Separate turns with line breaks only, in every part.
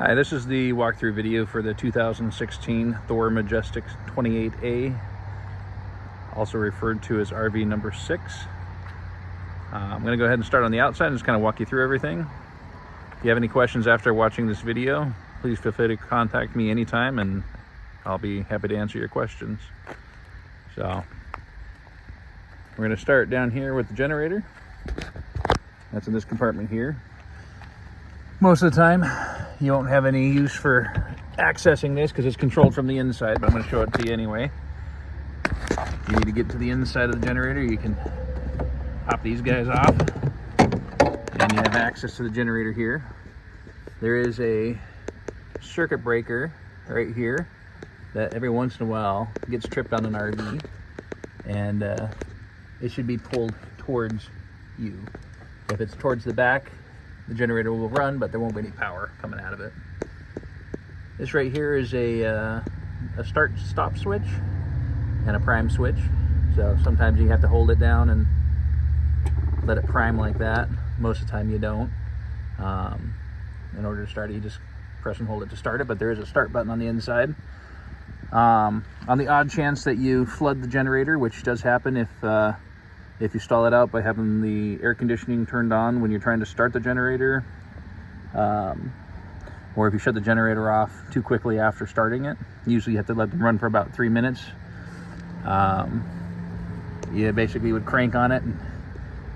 Hi, this is the walkthrough video for the 2016 Thor Majestic 28A, also referred to as RV number 6. I'm going to go ahead and start on the outside and just kind of walk you through everything. If you have any questions after watching this video, please feel free to contact me anytime and I'll be happy to answer your questions. So, we're going to start down here with the generator. That's in this compartment here. Most of the time, you won't have any use for accessing this because it's controlled from the inside, but I'm going to show it to you anyway. If you need to get to the inside of the generator, you can pop these guys off and you have access to the generator here. There is a circuit breaker right here that every once in a while gets tripped on an RV, and it should be pulled towards you. If it's towards the back, the generator will run, but there won't be any power coming out of it. This right here is a start-stop switch and a prime switch. So sometimes you have to hold it down and let it prime like that. Most of the time you don't. In order to start it, you just press and hold it to start it, but there is a start button on the inside. On the odd chance that you flood the generator, which does happen if you stall it out by having the air conditioning turned on when you're trying to start the generator, or if you shut the generator off too quickly after starting it. Usually you have to let them run for about 3 minutes. You basically would crank on it and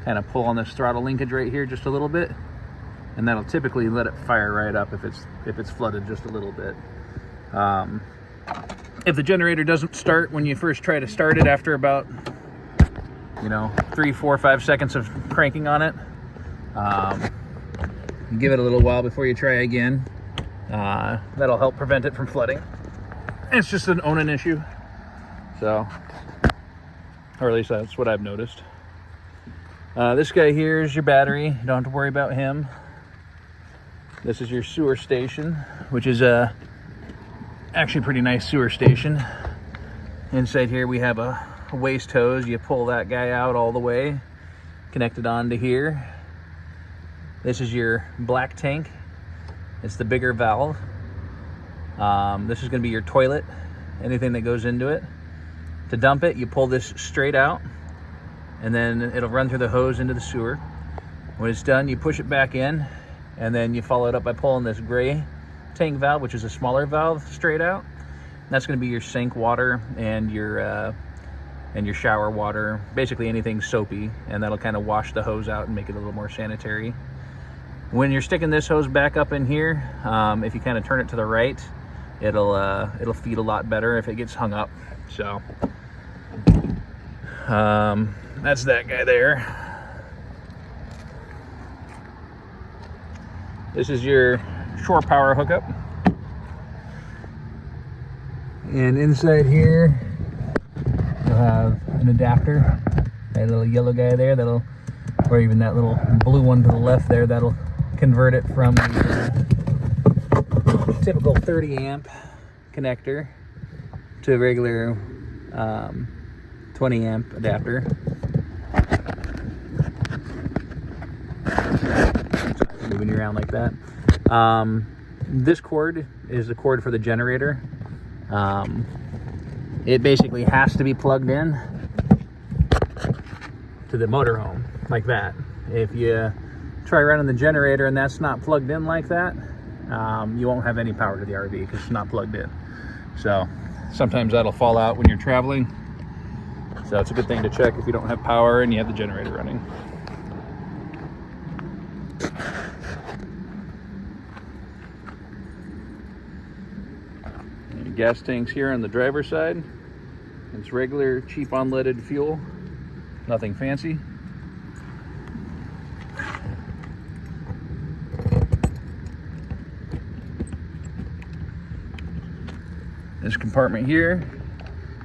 kind of pull on this throttle linkage right here just a little bit, and that'll typically let it fire right up if it's flooded just a little bit. If the generator doesn't start when you first try to start it after about 3, 4, 5 seconds of cranking on it, you give it a little while before you try again. That'll help prevent it from flooding. It's just an owning issue, so, or at least that's what I've noticed. This guy here is your battery. You don't have to worry about him. This is your sewer station, which is actually a pretty nice sewer station. Inside here we have a waste hose. You pull that guy out all the way, connected onto here. This is your black tank. It's the bigger valve. This is going to be your toilet, anything that goes into it. To dump it, you pull this straight out, and then it'll run through the hose into the sewer. When it's done, you push it back in, and then you follow it up by pulling this gray tank valve, which is a smaller valve, straight out. That's going to be your sink water and your shower water, basically anything soapy, and that'll kind of wash the hose out and make it a little more sanitary. When you're sticking this hose back up in here, if you kind of turn it to the right, it'll feed a lot better if it gets hung up. So that's that guy there. This is your shore power hookup, and inside here you'll have an adapter, that little yellow guy there, or even that little blue one to the left there, that'll convert it from the typical 30 amp connector to a regular 20 amp adapter. Moving you around like that. This cord is the cord for the generator. It basically has to be plugged in to the motorhome like that. If you try running the generator and that's not plugged in like that, you won't have any power to the RV because it's not plugged in. So sometimes that'll fall out when you're traveling. So it's a good thing to check if you don't have power and you have the generator running. And gas tanks here on the driver's side. It's regular, cheap, unleaded fuel. Nothing fancy. This compartment here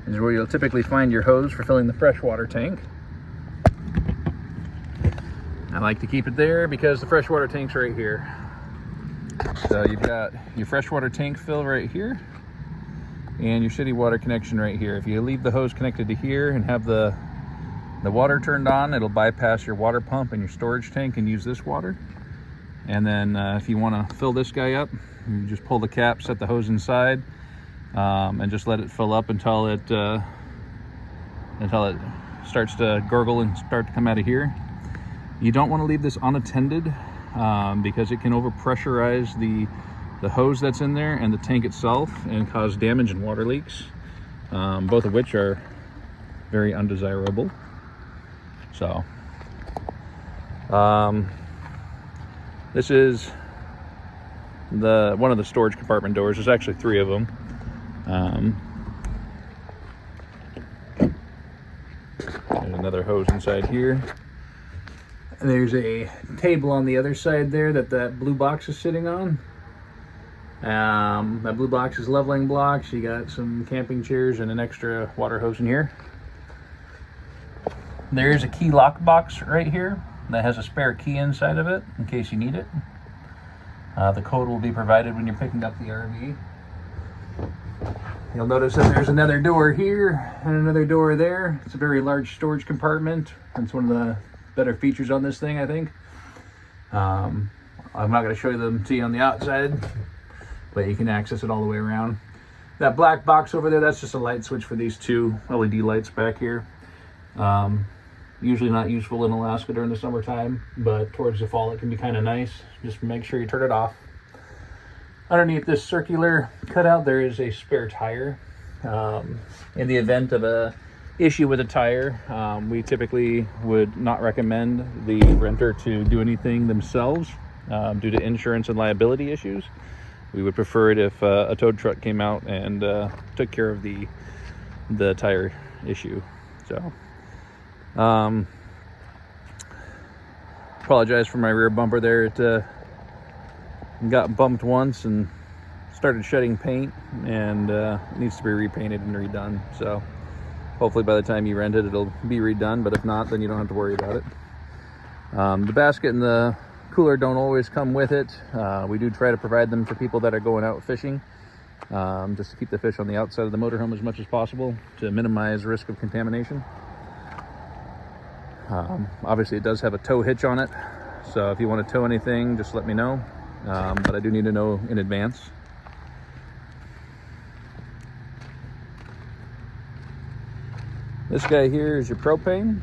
is where you'll typically find your hose for filling the freshwater tank. I like to keep it there because the freshwater tank's right here. So you've got your freshwater tank fill right here and your city water connection right here. If you leave the hose connected to here and have the water turned on, it'll bypass your water pump and your storage tank and use this water. And then if you want to fill this guy up, you just pull the cap, set the hose inside, and just let it fill up until it starts to gurgle and start to come out of here. You don't want to leave this unattended because it can overpressurize the hose that's in there and the tank itself and cause damage and water leaks, both of which are very undesirable. So this is one of the storage compartment doors. There's actually 3 of them. There's another hose inside here. And there's a table on the other side there that blue box is sitting on. That blue box is leveling blocks. You got some camping chairs and an extra water hose in here. There's a key lock box right here that has a spare key inside of it in case you need it. The code will be provided when you're picking up the RV. You'll notice that there's another door here and another door there. It's a very large storage compartment. It's one of the better features on this thing, I think. I'm not going to show you them to you on the outside, but you can access it all the way around. That black box over there, that's just a light switch for these 2 LED lights back here. Usually not useful in Alaska during the summertime, but towards the fall it can be kind of nice. Just make sure you turn it off. Underneath this circular cutout there is a spare tire. In the event of a issue with a tire, we typically would not recommend the renter to do anything themselves due to insurance and liability issues. We would prefer it if a tow truck came out and took care of the tire issue. So apologize for my rear bumper there. It got bumped once and started shedding paint, and it needs to be repainted and redone. So hopefully by the time you rent it, it'll be redone, but if not, then you don't have to worry about it. The basket and the cooler don't always come with it. We do try to provide them for people that are going out fishing, just to keep the fish on the outside of the motorhome as much as possible to minimize risk of contamination. Obviously it does have a tow hitch on it, so if you want to tow anything, just let me know, but I do need to know in advance. This guy here is your propane.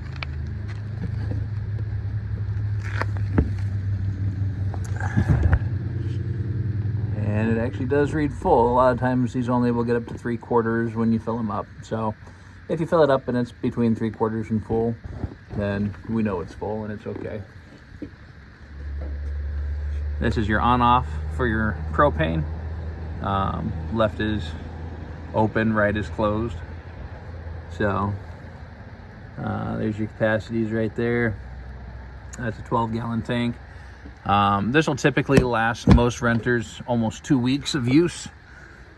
And it actually does read full. A lot of times these only will get up to 3/4 when you fill them up. So if you fill it up and it's between 3/4 and full, then we know it's full and it's okay. This is your on-off for your propane. Left is open, right is closed. So there's your capacities right there. That's a 12-gallon tank. This will typically last most renters almost 2 weeks of use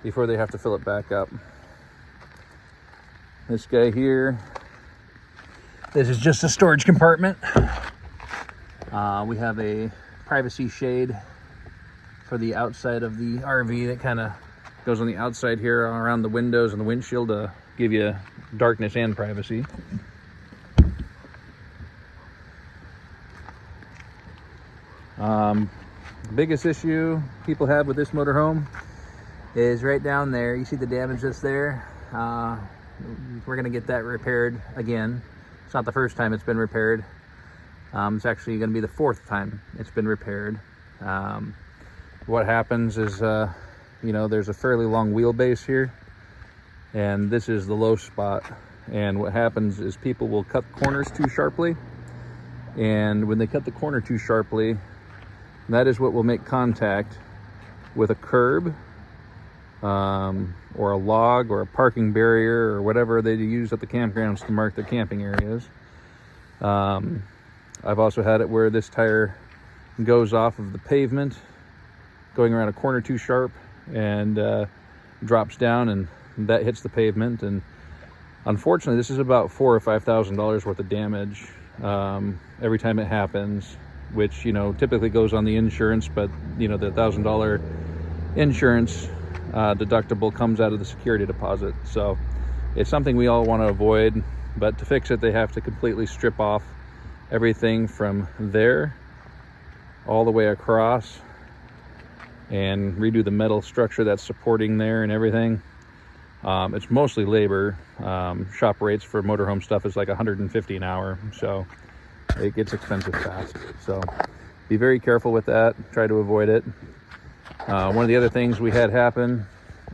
before they have to fill it back up. This guy here, this is just a storage compartment. We have a privacy shade for the outside of the RV that kind of goes on the outside here around the windows and the windshield to give you darkness and privacy. Biggest issue people have with this motorhome is right down there. You see the damage that's there? We're going to get that repaired again. It's not the first time it's been repaired. It's actually going to be the 4th time it's been repaired. What happens is, you know, there's a fairly long wheelbase here, and this is the low spot. And what happens is people will cut corners too sharply, and when they cut the corner too sharply, that is what will make contact with a curb, or a log, or a parking barrier, or whatever they use at the campgrounds to mark their camping areas. I've also had it where this tire goes off of the pavement, going around a corner too sharp, and drops down, and that hits the pavement. And unfortunately, this is about $4,000 or $5,000 worth of damage every time it happens, which, you know, typically goes on the insurance, but, you know, the $1,000 insurance deductible comes out of the security deposit. So it's something we all want to avoid, but to fix it, they have to completely strip off everything from there all the way across and redo the metal structure that's supporting there and everything. It's mostly labor. Shop rates for motorhome stuff is like $150 an hour, so it gets expensive fast. So be very careful with that. Try to avoid it. One of the other things we had happen,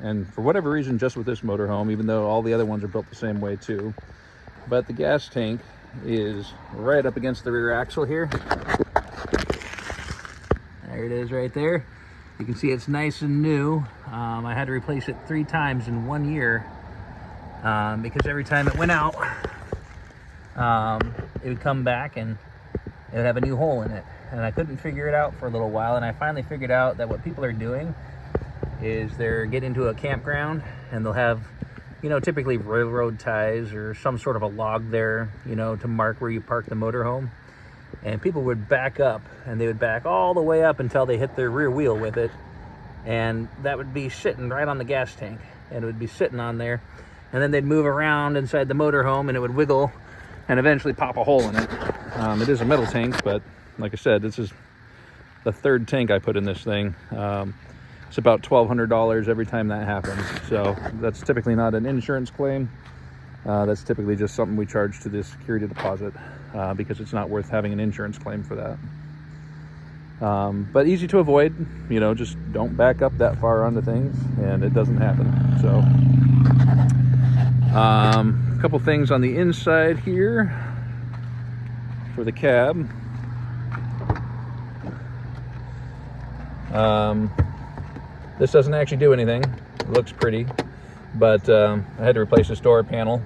and for whatever reason, just with this motorhome, even though all the other ones are built the same way too, but the gas tank is right up against the rear axle here. There it is right there. You can see it's nice and new. I had to replace it 3 times in 1 year because every time it went out, it would come back and it would have a new hole in it. And I couldn't figure it out for a little while, and I finally figured out that what people are doing is they're getting into a campground and they'll have, you know, typically railroad ties or some sort of a log there, you know, to mark where you park the motorhome. And people would back up, and they would back all the way up until they hit their rear wheel with it, and that would be sitting right on the gas tank, and it would be sitting on there, and then they'd move around inside the motorhome and it would wiggle and eventually pop a hole in it. It is a metal tank, but like I said, this is the 3rd tank I put in this thing. It's about $1,200 every time that happens, so that's typically not an insurance claim. That's typically just something we charge to the security deposit because it's not worth having an insurance claim for that. But easy to avoid, you know, just don't back up that far onto things and it doesn't happen. So a couple things on the inside here for the cab. This doesn't actually do anything. It looks pretty, but I had to replace this door panel,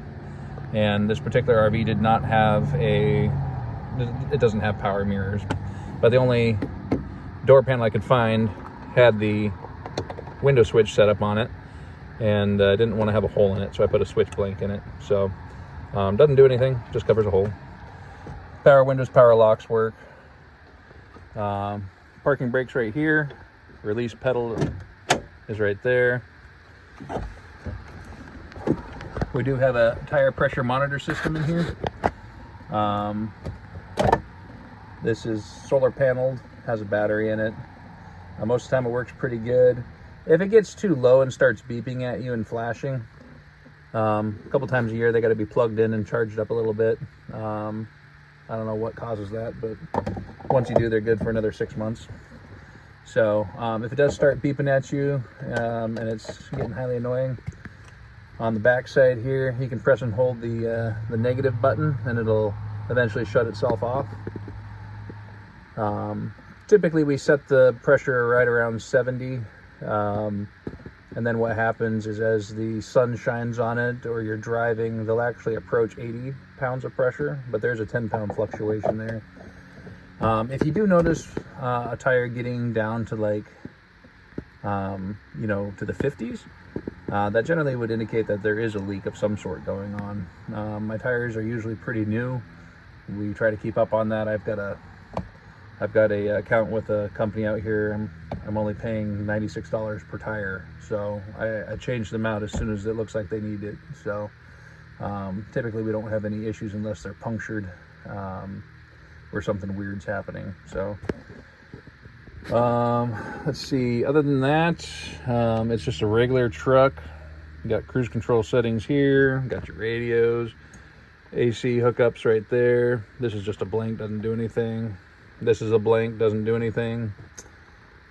and this particular RV did not have it doesn't have power mirrors, but the only door panel I could find had the window switch set up on it, and I didn't want to have a hole in it, so I put a switch blank in it. So doesn't do anything, just covers a hole. Power windows, power locks work. Parking brakes right here. Release pedal is right there. We do have a tire pressure monitor system in here. This is solar paneled, has a battery in it. Most of the time it works pretty good. If it gets too low and starts beeping at you and flashing, a couple times a year they got to be plugged in and charged up a little bit. I don't know what causes that, but once you do, they're good for another 6 months. So if it does start beeping at you and it's getting highly annoying, on the back side here, you can press and hold the negative button and it'll eventually shut itself off. Typically we set the pressure right around 70, and then what happens is as the sun shines on it or you're driving, they'll actually approach 80 pounds of pressure, but there's a 10-pound fluctuation there. If you do notice a tire getting down to like, you know, to the 50s, that generally would indicate that there is a leak of some sort going on. My tires are usually pretty new. We try to keep up on that. I've got a account with a company out here. I'm only paying $96 per tire, so I change them out as soon as it looks like they need it. So typically we don't have any issues unless they're punctured or something weird's happening. So let's see, other than that, it's just a regular truck. You got cruise control settings here, got your radios, AC hookups right there. This is just a blank, doesn't do anything. This is a blank, doesn't do anything.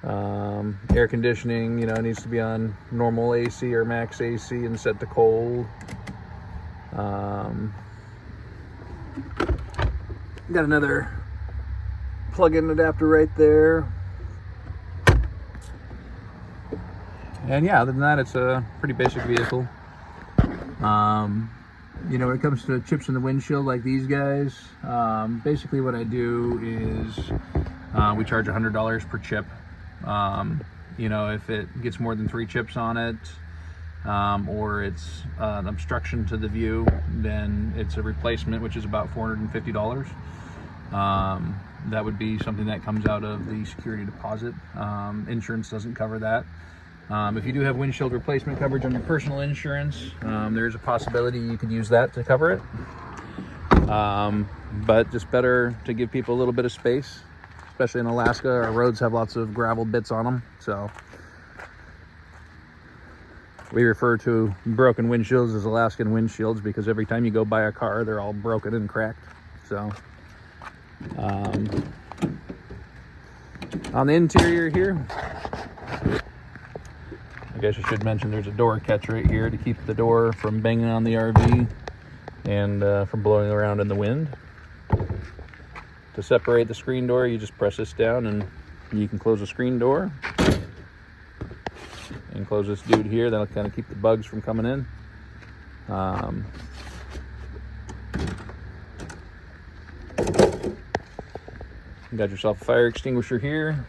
Air conditioning, you know, needs to be on normal AC or max AC and set to cold. Got another plug-in adapter right there. And yeah, other than that, it's a pretty basic vehicle. You know, when it comes to chips in the windshield like these guys, basically what I do is we charge $100 per chip. You know, if it gets more than 3 chips on it, or it's an obstruction to the view, then it's a replacement, which is about $450. That would be something that comes out of the security deposit. Insurance doesn't cover that. If you do have windshield replacement coverage on your personal insurance, there is a possibility you could use that to cover it. But just better to give people a little bit of space especially in Alaska. Our roads have lots of gravel bits on them, so we refer to broken windshields as Alaskan windshields because every time you go by a car, they're all broken and cracked. So on the interior here, I guess I should mention there's a door catch right here to keep the door from banging on the RV and from blowing around in the wind. To separate the screen door, you just press this down and you can close the screen door. And close this dude here. That'll kind of keep the bugs from coming in. You got yourself a fire extinguisher here.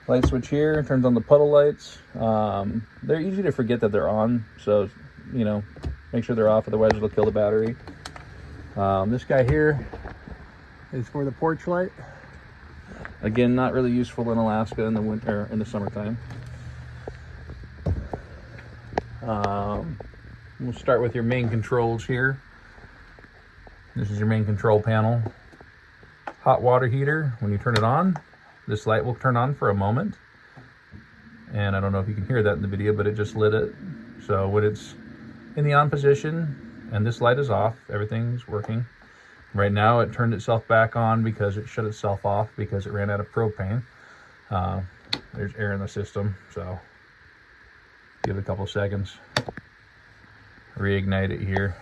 Light switch here. Turns on the puddle lights. They're easy to forget that they're on, so you know, make sure they're off, otherwise it'll kill the battery. This guy here is for the porch light. Again, not really useful in Alaska in the winter, in the summertime. We'll start with your main controls here. This is your main control panel. Hot water heater. When you turn it on, this light will turn on for a moment. And I don't know if you can hear that in the video, but it just lit it. So when it's in the on position and this light is off, everything's working. Right now it turned itself back on because it shut itself off because it ran out of propane. There's air in the system, so give it a couple seconds. Reignite it here.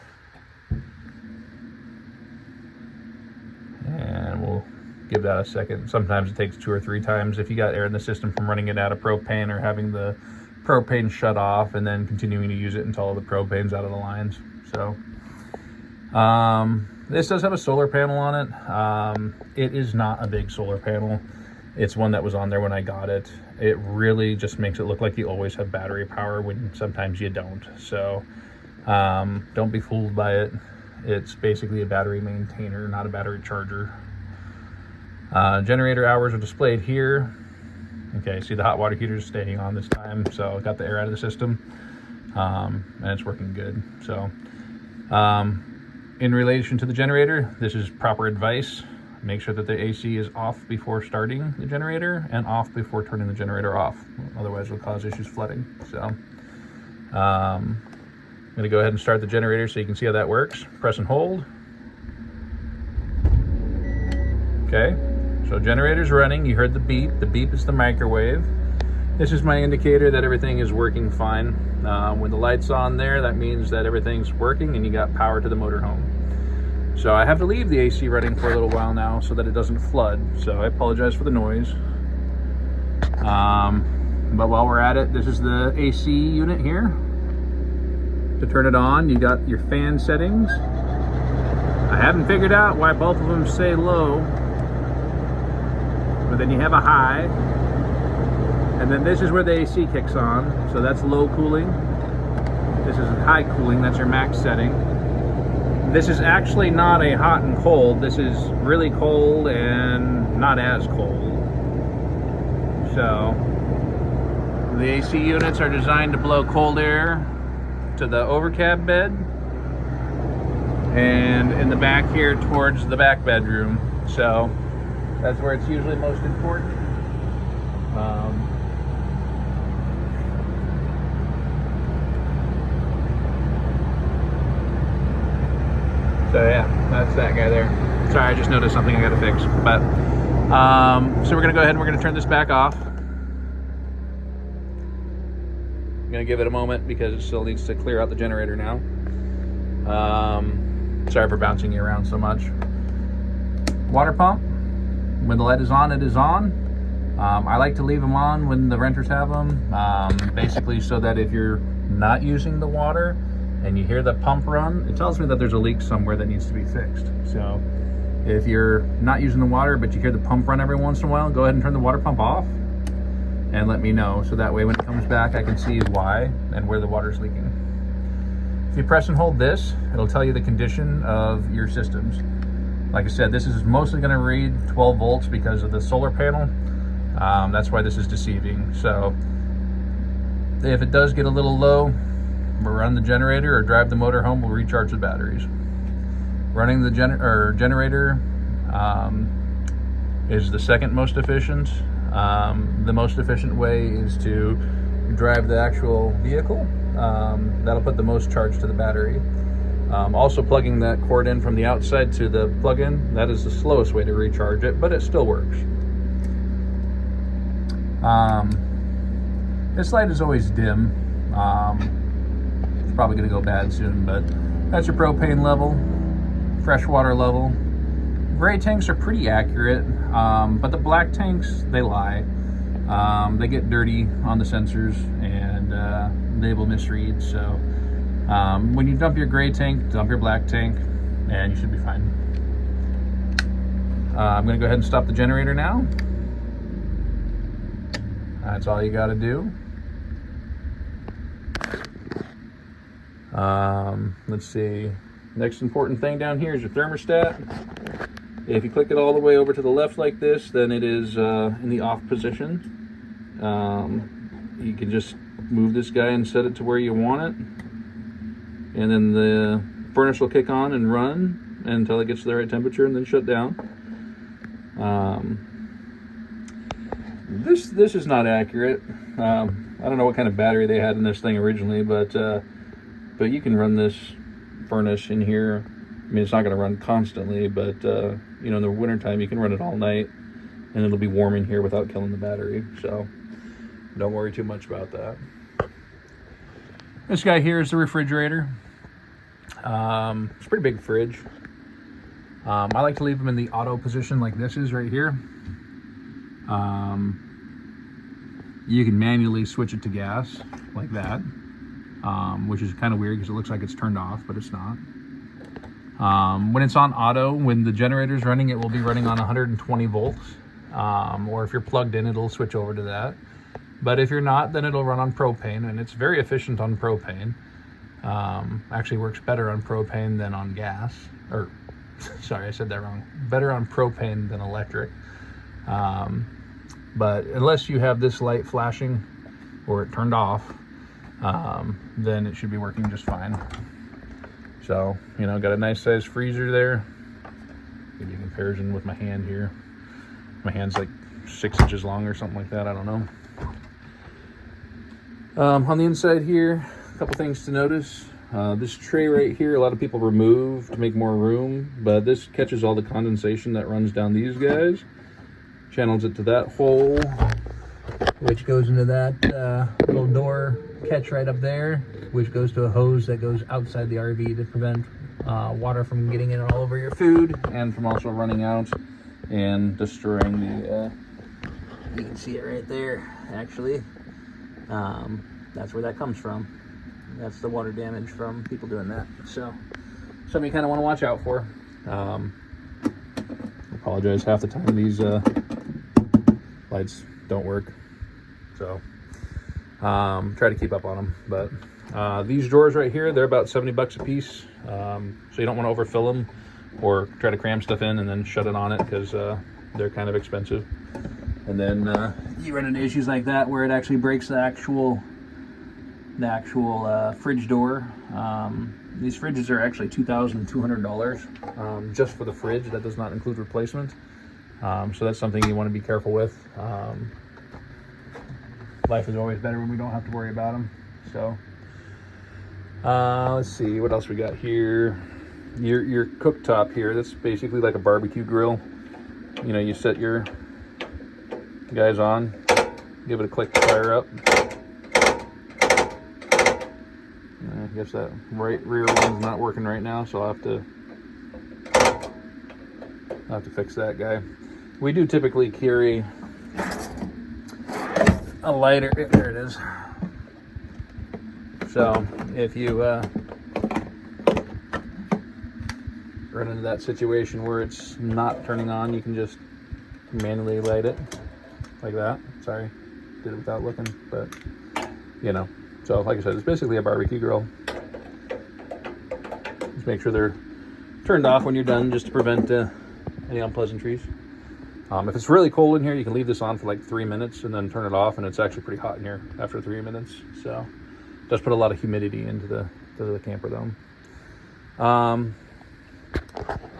And we'll give that a second. Sometimes it takes 2 or 3 times if you got air in the system from running it out of propane or having the propane shut off and then continuing to use it until all the propane's out of the lines. So this does have a solar panel on it. It is not a big solar panel. It's one that was on there when I got it. It really just makes it look like you always have battery power when sometimes you don't. So don't be fooled by it. It's basically a battery maintainer, not a battery charger. Generator hours are displayed here. Okay, see the hot water heater is staying on this time, so it got the air out of the system, and it's working good. So in relation to the generator, this is proper advice. Make sure that the AC is off before starting the generator and off before turning the generator off. Otherwise it'll cause issues flooding. So I'm going to go ahead and start the generator so you can see how that works. Press and hold. Okay, so generator's running. You heard the beep. The beep is the microwave. This is my indicator that everything is working fine. When the light's on there, that means that everything's working and you got power to the motorhome. So I have to leave the AC running for a little while now so that it doesn't flood. So I apologize for the noise. But while we're at it, this is the AC unit here. To turn it on, you got your fan settings. I haven't figured out why both of them say low, but then you have a high, and then this is where the AC kicks on. So that's low cooling. This is high cooling, that's your max setting. This is actually not a hot and cold. This is really cold and not as cold. So the AC units are designed to blow cold air to the overcab bed and in the back here towards the back bedroom. So that's where it's usually most important. So yeah, that's that guy there. Sorry, I just noticed something I gotta fix. But so we're gonna go ahead and we're gonna turn this back off. I'm gonna give it a moment because it still needs to clear out the generator now. Sorry for bouncing you around so much. Water pump, when the light is on, it is on. I like to leave them on when the renters have them, basically so that if you're not using the water and you hear the pump run, it tells me that there's a leak somewhere that needs to be fixed. So if you're not using the water but you hear the pump run every once in a while, go ahead and turn the water pump off and let me know, so that way when it comes back I can see why and where the water's leaking. If you press and hold this, it'll tell you the condition of your systems. Like I said, this is mostly going to read 12 volts because of the solar panel. That's why this is deceiving. So if it does get a little low, we'll run the generator or drive the motor home, we'll recharge the batteries. Running the generator is the second most efficient. The most efficient way is to drive the actual vehicle. That'll put the most charge to the battery. Also, plugging that cord in from the outside to the plug-in, that is the slowest way to recharge it, but it still works. This light is always dim. It's probably going to go bad soon, but that's your propane level, fresh water level. Gray tanks are pretty accurate, but the black tanks, they lie. They get dirty on the sensors and they will misread. So when you dump your gray tank, dump your black tank, and you should be fine. I'm going to go ahead and stop the generator now. That's all you got to do. Let's see. Next important thing down here is your thermostat. If you click it all the way over to the left like this, then it is in the off position. You can just move this guy and set it to where you want it. And then the furnace will kick on and run until it gets to the right temperature and then shut down. This is not accurate. I don't know what kind of battery they had in this thing originally, but you can run this furnace in here. I mean, it's not going to run constantly, but you know, in the wintertime, you can run it all night, and it'll be warm in here without killing the battery. So don't worry too much about that. This guy here is the refrigerator. It's a pretty big fridge. I like to leave them in the auto position like this is right here. You can manually switch it to gas like that, which is kind of weird because it looks like it's turned off, but it's not. When it's on auto, when the generator's running, it will be running on 120 volts. Or if you're plugged in, it'll switch over to that. But if you're not, then it'll run on propane, and it's very efficient on propane. Actually works better on propane than on gas. Or, sorry, I said that wrong. Better on propane than electric. But unless you have this light flashing or it turned off, then it should be working just fine. So, you know, got a nice size freezer there. Give you a comparison with my hand here. My hand's like 6 inches long or something like that, I don't know. On the inside here, a couple things to notice. This tray right here, a lot of people remove to make more room, but this catches all the condensation that runs down these guys, channels it to that hole, which goes into that little door catch right up there, which goes to a hose that goes outside the RV to prevent water from getting in all over your food and from also running out and destroying the you can see it right there, actually. That's where that comes from. That's the water damage from people doing that. So something you kind of want to watch out for. I apologize, half the time these lights don't work, so try to keep up on them. But these drawers right here, they're about 70 bucks a piece, so you don't want to overfill them or try to cram stuff in and then shut it on it, because they're kind of expensive. And then you run into issues like that where it actually breaks the actual fridge door. These fridges are actually $2,200 just for the fridge. That does not include replacement. So that's something you want to be careful with. Life is always better when we don't have to worry about them. So let's see what else we got here. Your cooktop here, that's basically like a barbecue grill. You know, you set your guys on, give it a click to fire up. I guess that right rear one's not working right now, so I'll have to fix that guy. We do typically carry a lighter. There it is. So if you run into that situation where it's not turning on, you can just manually light it like that. Sorry, did it without looking, but you know. So like I said, it's basically a barbecue grill. Just make sure they're turned off when you're done, just to prevent any unpleasantries. If it's really cold in here, you can leave this on for like 3 minutes and then turn it off, and it's actually pretty hot in here after 3 minutes. So it does put a lot of humidity into the camper though.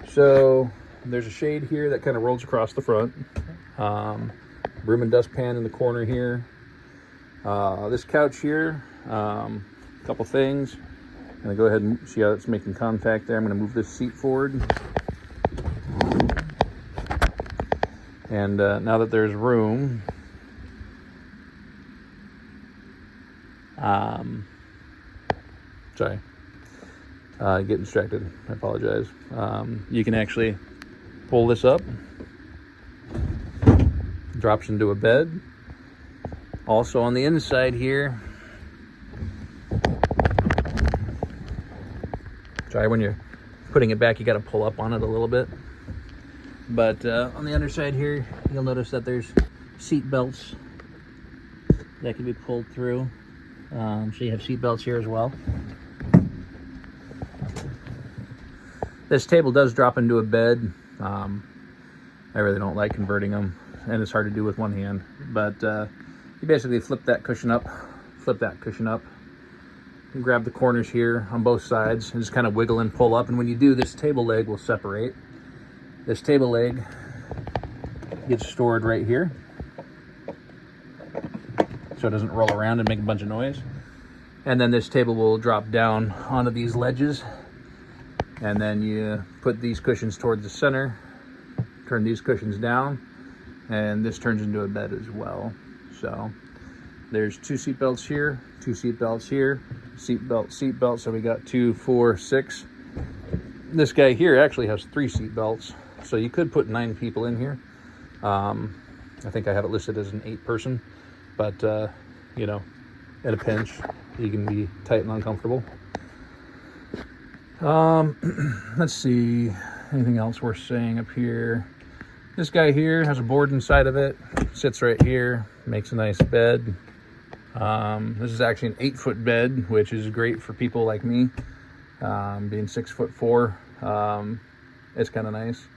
So there's a shade here that kind of rolls across the front. Broom and dustpan in the corner here. This couch here, a couple things. I'm gonna go ahead and see how it's making contact there. I'm gonna move this seat forward. And now that there's room, sorry, get distracted, I apologize. You can actually pull this up, drops into a bed. Also on the inside here, sorry, when you're putting it back, you got to pull up on it a little bit. But on the underside here, you'll notice that there's seat belts that can be pulled through. So you have seat belts here as well. This table does drop into a bed. I really don't like converting them, and it's hard to do with one hand. But you basically flip that cushion up, and grab the corners here on both sides, and just kind of wiggle and pull up. And when you do, this table leg will separate. This table leg gets stored right here, so it doesn't roll around and make a bunch of noise. And then this table will drop down onto these ledges, and then you put these cushions towards the center, turn these cushions down, and this turns into a bed as well. So there's 2 seat belts here, 2 seat belts here, seat belt, so we got 2, 4, 6. This guy here actually has 3 seat belts, so you could put 9 people in here. I think I have it listed as an 8-person, but you know, at a pinch, you can be tight and uncomfortable. Let's see, anything else worth saying up here? This guy here has a board inside of it, sits right here, makes a nice bed. This is actually an 8-foot bed, which is great for people like me. Being 6'4", it's kind of nice.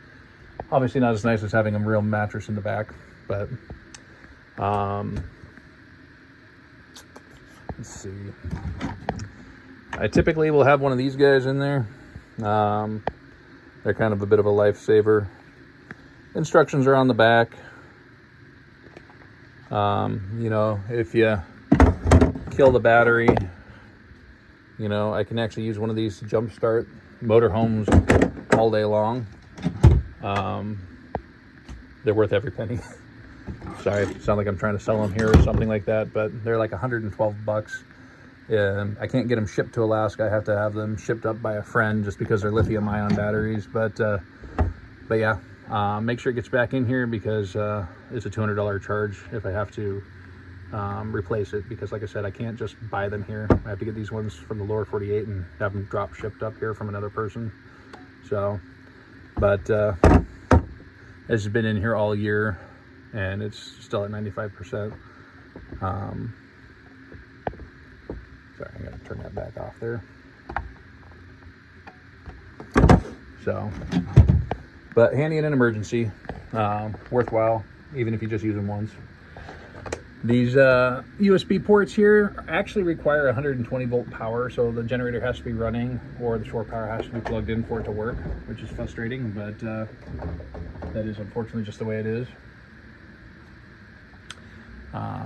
Obviously not as nice as having a real mattress in the back, but let's see. I typically will have one of these guys in there. They're kind of a bit of a lifesaver. Instructions are on the back. You know, if you kill the battery, you know, I can actually use one of these to jumpstart motorhomes all day long. They're worth every penny. Sorry, sound like I'm trying to sell them here or something like that, but they're like 112 bucks. I can't get them shipped to Alaska. I have to have them shipped up by a friend just because they're lithium-ion batteries. But yeah, make sure it gets back in here, because it's a $200 charge if I have to replace it, because like I said, I can't just buy them here. I have to get these ones from the lower 48 and have them drop shipped up here from another person. So, but it's been in here all year and it's still at 95%. Sorry, I gotta turn that back off there. So, but handy in an emergency, worthwhile, even if you just use them once. These USB ports here actually require 120 volt power, so the generator has to be running or the shore power has to be plugged in for it to work, which is frustrating, but that is unfortunately just the way it is.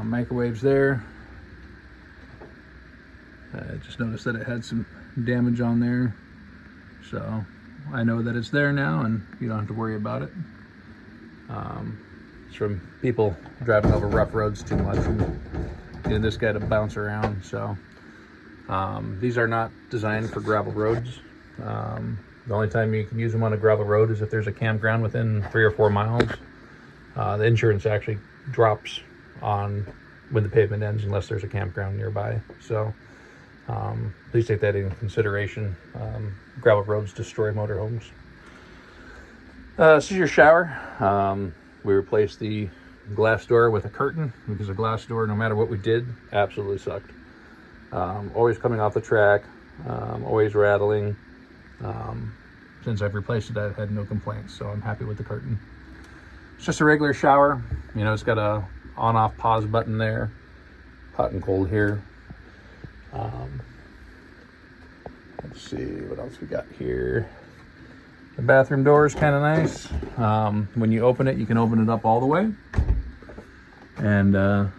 Microwaves there. I just noticed that it had some damage on there, so I know that it's there now and you don't have to worry about it. It's from people driving over rough roads too much and getting this guy to bounce around. So these are not designed for gravel roads. The only time you can use them on a gravel road is if there's a campground within 3 or 4 miles. The insurance actually drops on when the pavement ends unless there's a campground nearby. So please take that into consideration. Gravel roads destroy motorhomes. This is your shower. We replaced the glass door with a curtain because the glass door, no matter what we did, absolutely sucked. Always coming off the track, always rattling. Since I've replaced it, I've had no complaints, so I'm happy with the curtain. It's just a regular shower. You know, it's got a on-off pause button there, hot and cold here. Let's see what else we got here. The bathroom door is kind of nice. When you open it, you can open it up all the way. And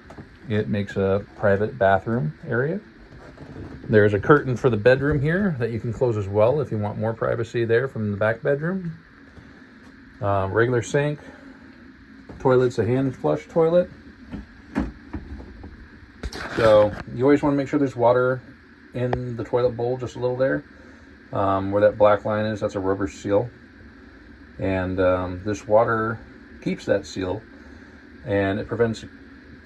it makes a private bathroom area. There's a curtain for the bedroom here that you can close as well if you want more privacy there from the back bedroom. Regular sink. Toilet's a hand flush toilet. So you always want to make sure there's water in the toilet bowl, just a little there. Where that black line is, that's a rubber seal. And this water keeps that seal, and it prevents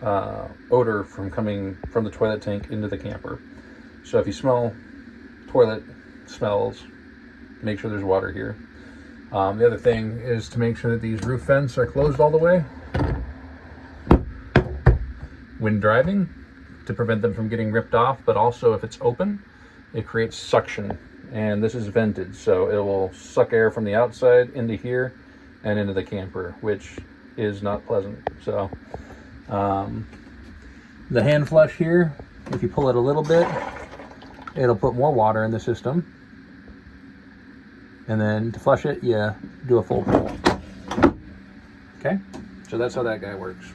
odor from coming from the toilet tank into the camper. So if you smell toilet smells, make sure there's water here. The other thing is to make sure that these roof vents are closed all the way when driving, to prevent them from getting ripped off, but also if it's open, it creates suction. And this is vented, so it will suck air from the outside into here and into the camper, which is not pleasant. So the hand flush here, if you pull it a little bit, it'll put more water in the system. And then to flush it, you do a full pull. Okay, so that's how that guy works.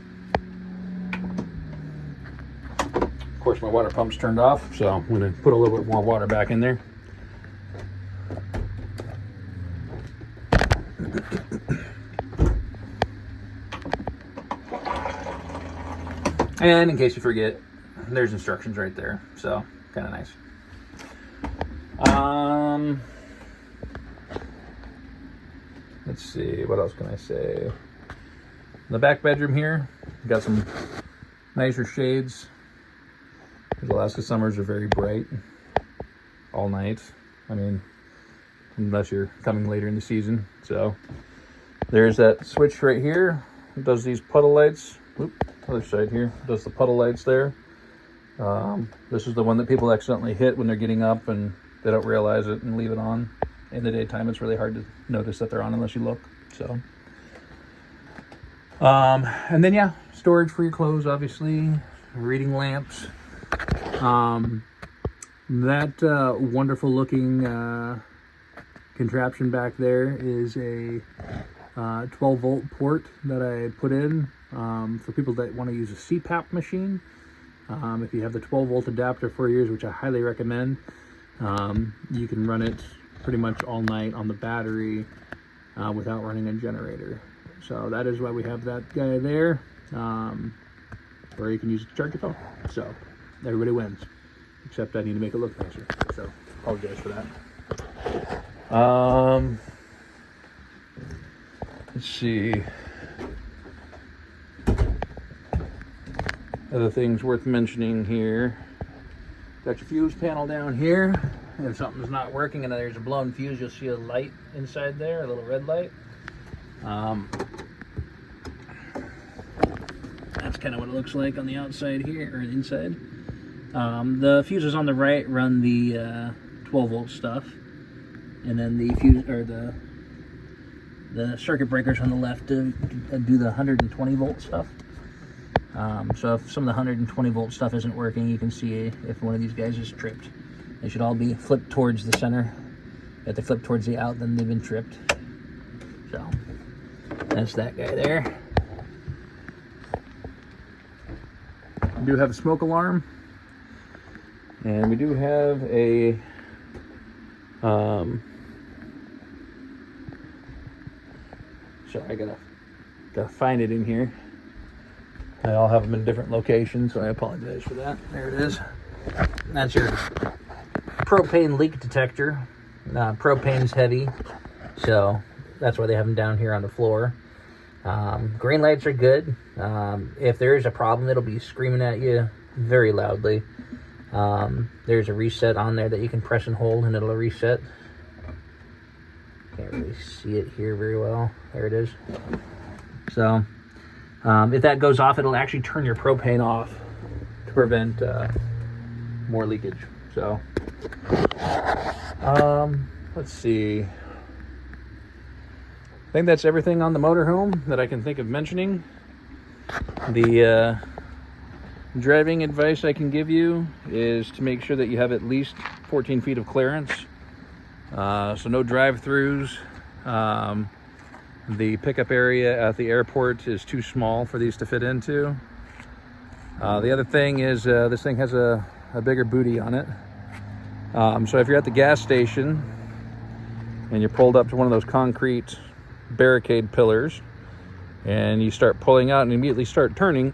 Of course, my water pump's turned off, so I'm gonna put a little bit more water back in there. And in case you forget, there's instructions right there, so kind of nice. Let's see, what else can I say? The back bedroom here, got some nicer shades. The Alaska summers are very bright all night. I mean, unless you're coming later in the season. So there's that switch right here. It does these puddle lights. Oop, other side here. It does the puddle lights there. This is the one that people accidentally hit when they're getting up and they don't realize it and leave it on. In the daytime, it's really hard to notice that they're on unless you look. So, and then yeah, storage for your clothes, obviously, reading lamps. That wonderful looking contraption back there is a 12-volt port that I put in for people that want to use a CPAP machine. If you have the 12-volt adapter for yours, which I highly recommend, you can run it pretty much all night on the battery without running a generator. So that is why we have that guy there, where you can use it to charge your phone. So everybody wins, except I need to make it look nicer. So apologize for that. Let's see. Other things worth mentioning here. Got your fuse panel down here. If something's not working and there's a blown fuse, you'll see a light inside there, a little red light. That's kind of what it looks like on the outside here, or inside. The fuses on the right run the 12-volt stuff, and then the fuse, or the circuit breakers on the left do the 120-volt stuff. So if some of the 120-volt stuff isn't working, you can see if one of these guys is tripped. They should all be flipped towards the center. If they flip towards the out, then they've been tripped. So that's that guy there. We do have a smoke alarm, and we do have a sorry, I gotta find it in here. I all have them in different locations, so I apologize for that. There it is. That's your propane leak detector. Propane's heavy, so that's why they have them down here on the floor. Green lights are good. If there is a problem, it'll be screaming at you very loudly. There's a reset on there that you can press and hold, and it'll reset. Can't really see it here very well. There it is. So if that goes off, it'll actually turn your propane off to prevent more leakage. So let's see. I think that's everything on the motorhome that I can think of mentioning. The driving advice I can give you is to make sure that you have at least 14 feet of clearance. So no drive-throughs. The pickup area at the airport is too small for these to fit into. The other thing is this thing has a bigger booty on it. So if you're at the gas station and you're pulled up to one of those concrete barricade pillars and you start pulling out and immediately start turning,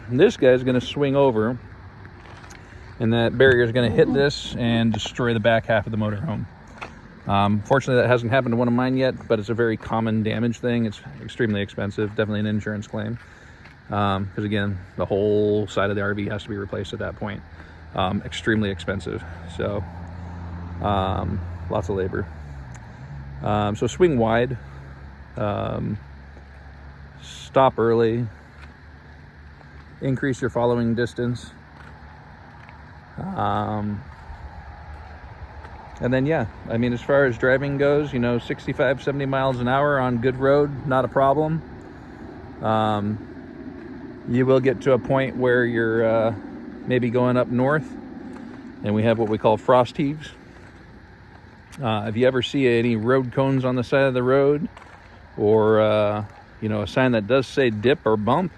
this guy's going to swing over and that barrier is going to hit this and destroy the back half of the motorhome. Fortunately, that hasn't happened to one of mine yet, but it's a very common damage thing. It's extremely expensive, definitely an insurance claim. Because again, the whole side of the RV has to be replaced at that point. Extremely expensive. So, lots of labor. So swing wide, stop early, increase your following distance. And then, yeah, I mean, as far as driving goes, you know, 65, 70 miles an hour on good road, not a problem. You will get to a point where you're maybe going up north, and we have what we call frost heaves. If you ever see any road cones on the side of the road, or, you know, a sign that does say dip or bump,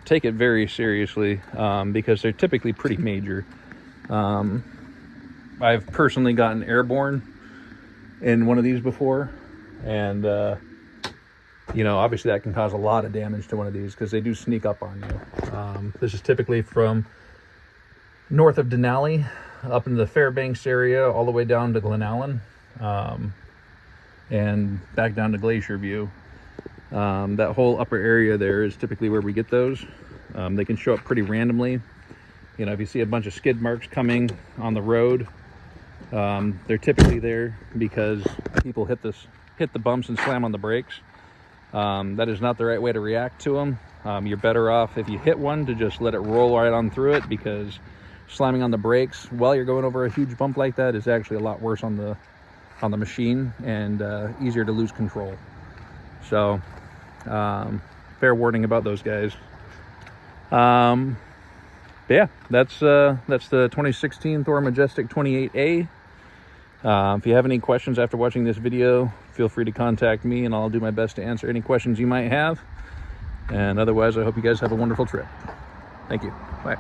take it very seriously, because they're typically pretty major. I've personally gotten airborne in one of these before, and you know, obviously that can cause a lot of damage to one of these because they do sneak up on you. This is typically from north of Denali up into the Fairbanks area all the way down to Glenallen, and back down to Glacier View. That whole upper area there is typically where we get those. They can show up pretty randomly. You know, if you see a bunch of skid marks coming on the road, they're typically there because people hit the bumps and slam on the brakes. That is not the right way to react to them. You're better off if you hit one to just let it roll right on through it, because slamming on the brakes while you're going over a huge bump like that is actually a lot worse on the machine, and easier to lose control. So fair warning about those guys. But yeah, that's the 2016 Thor Majestic 28A. If you have any questions after watching this video, feel free to contact me and I'll do my best to answer any questions you might have. And otherwise, I hope you guys have a wonderful trip. Thank you. Bye.